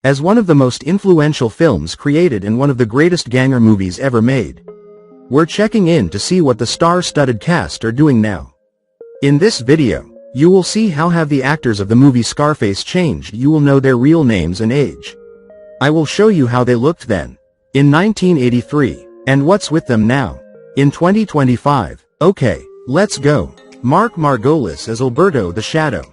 as one of the most influential films created and one of the greatest gangster movies ever made. We're checking in to see what the star-studded cast are doing now. In this video, you will see how have the actors of the movie Scarface changed. You will know their real names and age. I will show you how they looked then, in 1983, and what's with them now, in 2025. Okay, let's go. Mark Margolis as Alberto the Shadow.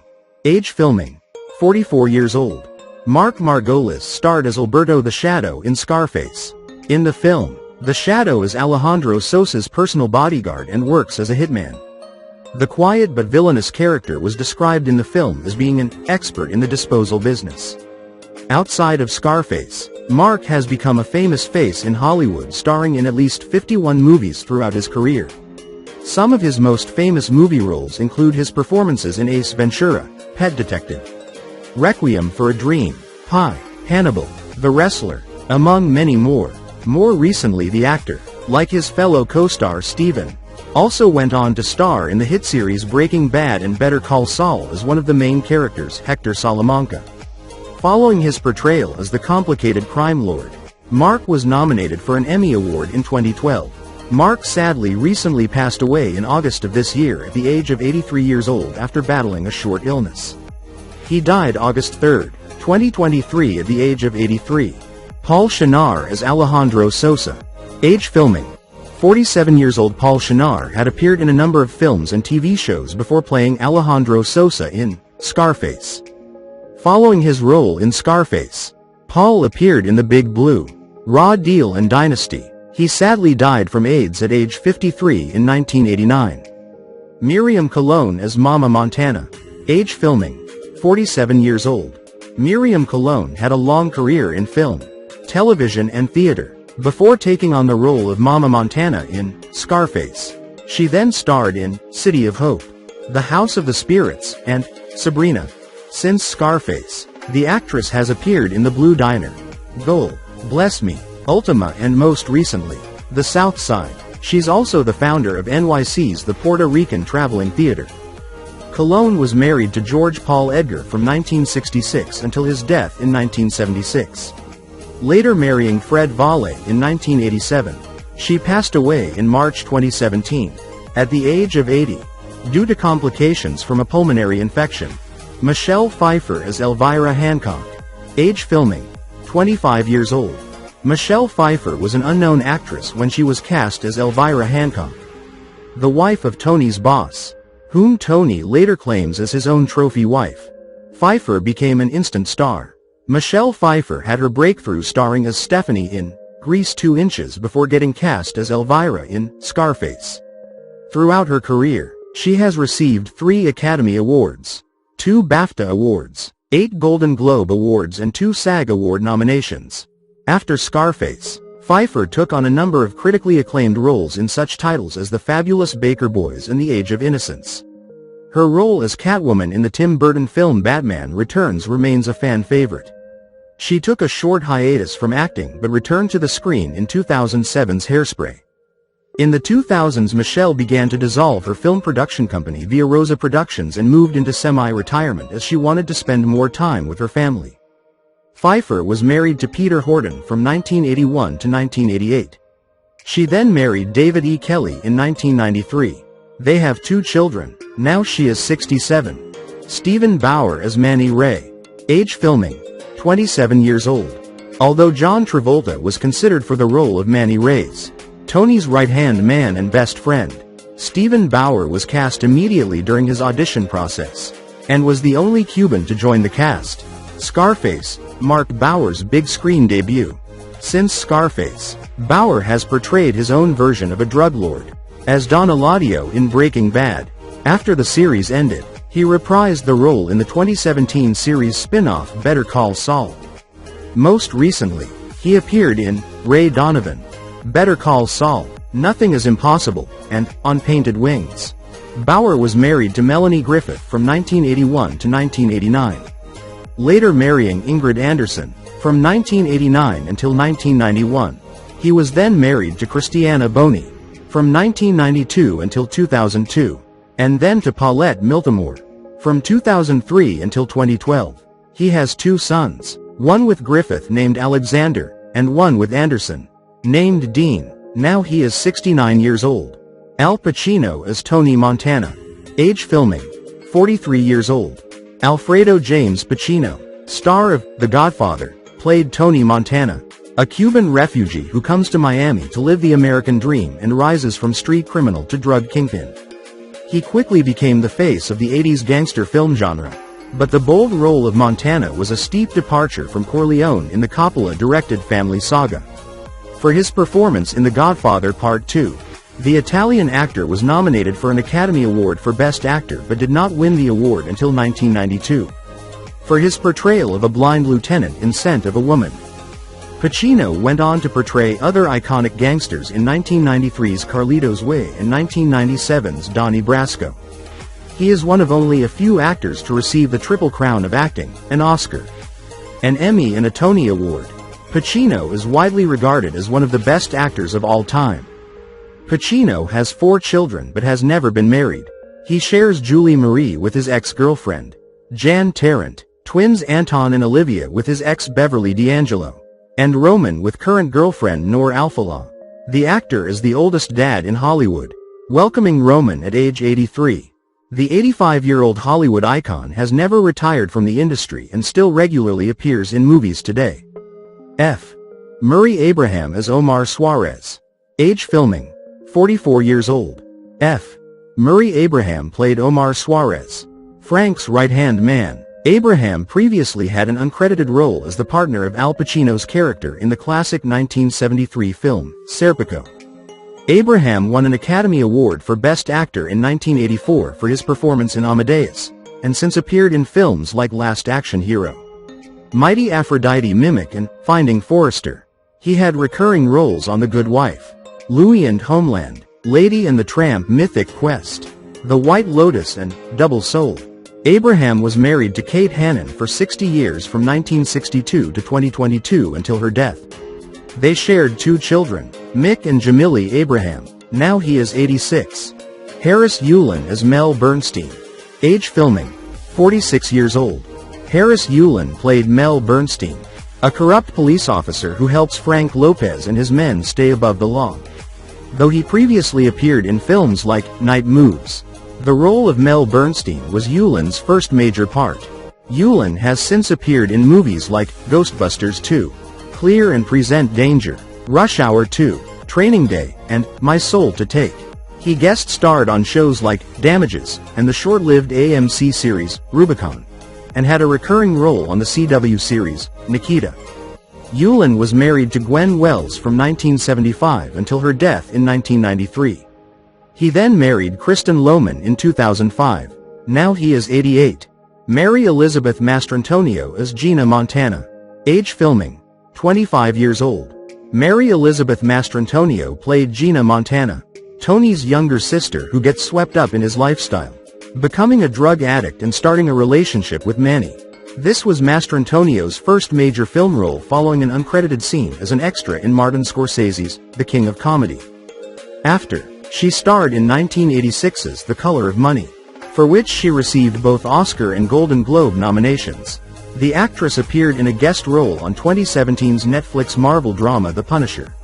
Age filming, 44 years old. Mark Margolis starred as Alberto the Shadow in Scarface. In the film, the Shadow is Alejandro Sosa's personal bodyguard and works as a hitman. The quiet but villainous character was described in the film as being an expert in the disposal business. Outside of Scarface, Mark has become a famous face in Hollywood, starring in at least 51 movies throughout his career. Some of his most famous movie roles include his performances in Ace Ventura, Pet Detective, Requiem for a Dream, Pi, Hannibal, The Wrestler, among many more. More recently, the actor, like his fellow co-star Steven, also went on to star in the hit series Breaking Bad and Better Call Saul as one of the main characters, Hector Salamanca. Following his portrayal as the complicated crime lord, Mark was nominated for an Emmy Award in 2012. Mark sadly recently passed away in August of this year at the age of 83 years old after battling a short illness. He died August 3, 2023 at the age of 83. Paul Shenar as Alejandro Sosa. Age filming, 47 years old. Paul Shenar had appeared in a number of films and TV shows before playing Alejandro Sosa in Scarface. Following his role in Scarface, Paul appeared in The Big Blue, Raw Deal and Dynasty. He sadly died from AIDS at age 53 in 1989. Miriam Colon as Mama Montana. Age filming, 47 years old. Miriam Colon had a long career in film, television and theater, before taking on the role of Mama Montana in Scarface. She then starred in City of Hope, The House of the Spirits, and Sabrina. Since Scarface, the actress has appeared in The Blue Diner, Goal, Bless Me, Ultima and most recently, The South Side. She's also the founder of NYC's The Puerto Rican Traveling Theater. Colon was married to George Paul Edgar from 1966 until his death in 1976. Later marrying Fred Valle in 1987. She passed away in March 2017, at the age of 80, due to complications from a pulmonary infection. Michelle Pfeiffer as Elvira Hancock. Age filming, 25 years old. Michelle Pfeiffer was an unknown actress when she was cast as Elvira Hancock, the wife of Tony's boss, whom Tony later claims as his own trophy wife. Pfeiffer became an instant star. Michelle Pfeiffer had her breakthrough starring as Stephanie in Grease 2 Inches before getting cast as Elvira in Scarface. Throughout her career, she has received 3 Academy Awards, 2 BAFTA Awards, 8 Golden Globe Awards and 2 SAG Award nominations. After Scarface, Pfeiffer took on a number of critically acclaimed roles in such titles as The Fabulous Baker Boys and The Age of Innocence. Her role as Catwoman in the Tim Burton film Batman Returns remains a fan favorite. She took a short hiatus from acting but returned to the screen in 2007's Hairspray. In the 2000s, Michelle began to dissolve her film production company Via Rosa Productions and moved into semi-retirement as she wanted to spend more time with her family. Pfeiffer was married to Peter Horton from 1981 to 1988. She then married David E. Kelly in 1993. They have 2 children. Now she is 67. Stephen Bauer as Manny Ray. Age filming, 27 years old. Although John Travolta was considered for the role of Manny Reyes, Tony's right-hand man and best friend, Stephen Bauer was cast immediately during his audition process, and was the only Cuban to join the cast. Scarface marked Bauer's big screen debut. Since Scarface, Bauer has portrayed his own version of a drug lord, as Don Eladio in Breaking Bad. After the series ended, he reprised the role in the 2017 series spin-off Better Call Saul. Most recently, he appeared in Ray Donovan, Better Call Saul, Nothing is Impossible, and On Painted Wings. Bauer was married to Melanie Griffith from 1981 to 1989. Later marrying Ingrid Anderson, from 1989 until 1991. He was then married to Christiana Boni, from 1992 until 2002, and then to Paulette Miltimore, from 2003 until 2012. He has 2 sons, one with Griffith named Alexander, and one with Anderson, named Dean. Now he is 69 years old. Al Pacino as Tony Montana. Age filming, 43 years old. Alfredo James Pacino, star of The Godfather, played Tony Montana, a Cuban refugee who comes to Miami to live the American dream and rises from street criminal to drug kingpin. He quickly became the face of the 80s gangster film genre. But the bold role of Montana was a steep departure from Corleone in the Coppola-directed family saga. For his performance in The Godfather Part 2, the Italian actor was nominated for an Academy Award for Best Actor but did not win the award until 1992. For his portrayal of a blind lieutenant in Scent of a Woman. Pacino went on to portray other iconic gangsters in 1993's Carlito's Way and 1997's Donnie Brasco. He is one of only a few actors to receive the Triple Crown of acting, an Oscar, an Emmy and a Tony Award. Pacino is widely regarded as one of the best actors of all time. Pacino has 4 children but has never been married. He shares Julie Marie with his ex-girlfriend, Jan Tarrant, twins Anton and Olivia with his ex Beverly D'Angelo, and Roman with current girlfriend Noor Alfallah. The actor is the oldest dad in Hollywood, welcoming Roman at age 83. The 85-year-old Hollywood icon has never retired from the industry and still regularly appears in movies today. F. Murray Abraham as Omar Suarez. Age filming, 44 years old. F. Murray Abraham played Omar Suarez, Frank's right-hand man. Abraham previously had an uncredited role as the partner of Al Pacino's character in the classic 1973 film, Serpico. Abraham won an Academy Award for Best Actor in 1984 for his performance in Amadeus, and since appeared in films like Last Action Hero, Mighty Aphrodite Mimic and Finding Forrester. He had recurring roles on The Good Wife, Louie and Homeland, Lady and the Tramp, Mythic Quest, The White Lotus and Double Soul. Abraham was married to Kate Hannon for 60 years from 1962 to 2022 until her death. They shared 2 children, Mick and Jamily Abraham. Now he is 86. Harris Yulin as Mel Bernstein. Age filming, 46 years old. Harris Yulin played Mel Bernstein, a corrupt police officer who helps Frank Lopez and his men stay above the law. Though he previously appeared in films like Night Moves, the role of Mel Bernstein was Yulin's first major part. Yulin has since appeared in movies like Ghostbusters 2, Clear and Present Danger, Rush Hour 2, Training Day, and My Soul to Take. He guest starred on shows like Damages and the short-lived AMC series, Rubicon, and had a recurring role on the CW series, Nikita. Yulin was married to Gwen Wells from 1975 until her death in 1993. He then married Kristen Lohman in 2005. Now he is 88. Mary Elizabeth Mastrantonio as Gina Montana. Age filming, 25 years old. Mary Elizabeth Mastrantonio played Gina Montana, Tony's younger sister who gets swept up in his lifestyle, becoming a drug addict and starting a relationship with Manny. This was Mastrantonio's first major film role following an uncredited scene as an extra in Martin Scorsese's The King of Comedy. After, she starred in 1986's The Color of Money, for which she received both Oscar and Golden Globe nominations. The actress appeared in a guest role on 2017's Netflix Marvel drama The Punisher.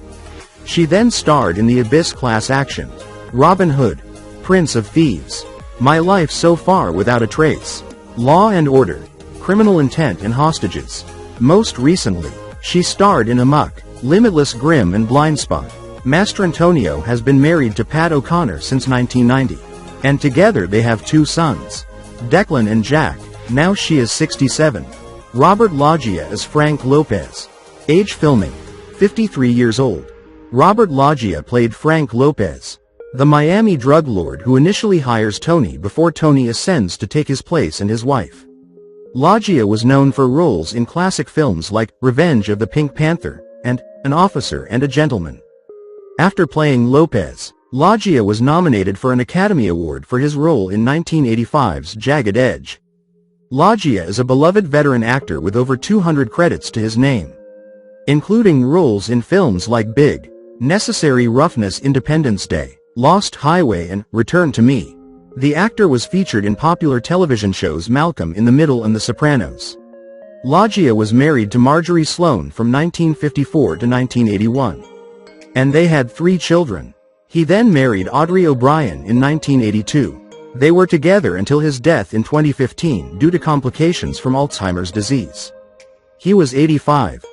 She then starred in the Abyss class action, Robin Hood, Prince of Thieves, My Life So Far Without a Trace, Law and Order, Criminal Intent and Hostages. Most recently, she starred in Amok, Limitless Grimm and Blindspot. Mastrantonio has been married to Pat O'Connor since 1990, and together they have 2 sons, Declan and Jack. Now she is 67. Robert Loggia as Frank Lopez. Age filming, 53 years old. Robert Loggia played Frank Lopez, the Miami drug lord who initially hires Tony before Tony ascends to take his place and his wife. Loggia was known for roles in classic films like Revenge of the Pink Panther and An Officer and a Gentleman. After playing Lopez, Loggia was nominated for an Academy Award for his role in 1985's Jagged Edge. Loggia is a beloved veteran actor with over 200 credits to his name, including roles in films like Big, Necessary Roughness, Independence Day, Lost Highway and Return to Me. The actor was featured in popular television shows Malcolm in the Middle and The Sopranos. Loggia was married to Marjorie Sloan from 1954 to 1981. And they had 3 children. He then married Audrey O'Brien in 1982. They were together until his death in 2015 due to complications from Alzheimer's disease. He was 85.